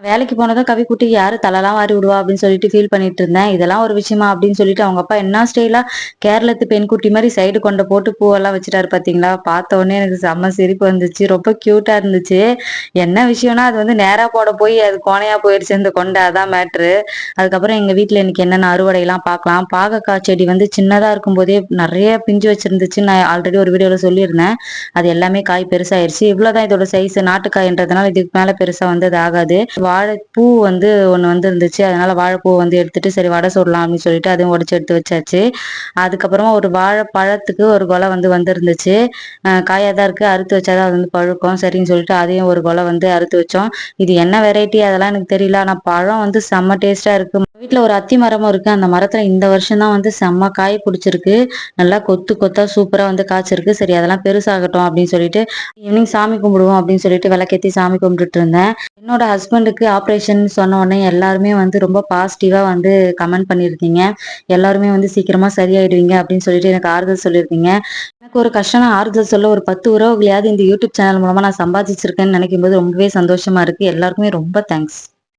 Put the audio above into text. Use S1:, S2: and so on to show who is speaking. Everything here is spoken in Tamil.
S1: வேலைக்கு போனதும் கவிக்குட்டிக்கு யாரு தலைலாம் வாரி விடுவா அப்படின்னு சொல்லிட்டு ஃபீல் பண்ணிட்டு இருந்தேன். இதெல்லாம் ஒரு விஷயமா அப்படின்னு சொல்லிட்டு அவங்க அப்பா என்ன ஸ்டைலா கேரளத்து பெண்குட்டி மாரி சைடு கொண்ட போட்டு பூவெல்லாம் வச்சுட்டாரு பார்த்தீங்களா? பார்த்த உடனே எனக்கு செம்ம சிரிப்பு வந்துச்சு. ரொம்ப கியூட்டா இருந்துச்சு. என்ன விஷயம்னா, அது வந்து நேரா போட போய் அது கோணையா போயிருச்சு அந்த கொண்ட. அதான் மேட்ரு. அதுக்கப்புறம் எங்க வீட்ல இன்னைக்கு என்னென்ன அறுவடைலாம் பார்க்கலாம். பாகக்காய் செடி வந்து சின்னதா இருக்கும்போதே நெறைய பிஞ்சு வச்சிருந்துச்சுன்னு நான் ஆல்ரெடி ஒரு வீடியோல சொல்லியிருந்தேன். அது எல்லாமே காய் பெருசாயிருச்சு. இவ்வளோதான் இதோட சைஸ். நாட்டுக்காய்ன்றதுனால இதுக்கு மேல பெருசா வந்து அது ஆகாது. வாழைப்பூ வந்து ஒண்ணு வந்து இருந்துச்சு. அதனால வாழைப்பூ வந்து எடுத்துட்டு சரி வடை சுடலாம் அப்படின்னு சொல்லிட்டு அதையும் உடைச்சு எடுத்து வச்சாச்சு. அதுக்கப்புறமா ஒரு வாழைப்பழத்துக்கு ஒரு கொலை வந்து வந்திருந்துச்சு. காயா தான் இருக்கு. அறுத்து வச்சா தான் அது வந்து பழுக்கும். சரின்னு சொல்லிட்டு அதையும் ஒரு கொலை வந்து அறுத்து வச்சோம். இது என்ன வெரைட்டி அதெல்லாம் எனக்கு தெரியல. ஆனா பழம் வந்து செம்ம டேஸ்ட்டா இருக்கு. வீட்ல ஒரு அத்தி மரமும் இருக்கு. அந்த மரத்துல இந்த வருஷம் தான் வந்து செம்ம காய் புடிச்சிருக்கு. நல்லா கொத்து கொத்தா சூப்பரா வந்து காய்ச்சிருக்கு. சரி அதெல்லாம் பெருசாகட்டும் அப்படின்னு சொல்லிட்டு ஈவினிங் சாமி கும்பிடுவோம் அப்படின்னு சொல்லிட்டு விளக்கேத்தி சாமி கும்பிட்டுட்டு இருந்தேன். என்னோட ஹஸ்பண்டுக்கு ஆப்ரேஷன் சொன்ன உடனே எல்லாருமே வந்து ரொம்ப பாசிட்டிவா வந்து கமெண்ட் பண்ணியிருந்தீங்க. எல்லாருமே வந்து சீக்கிரமா சரியாயிடுவீங்க அப்படின்னு சொல்லிட்டு எனக்கு ஆறுதல் சொல்லியிருந்தீங்க. எனக்கு ஒரு கஷ்டம்னா ஆறுதல் சொல்ல ஒரு 10 உறவுகளையாவது இந்த யூடியூப் சேனல் மூலமா நான் சம்பாதிச்சிருக்கேன்னு நினைக்கும்போது ரொம்பவே சந்தோஷமா இருக்கு. எல்லாருக்குமே ரொம்ப தேங்க்ஸ்.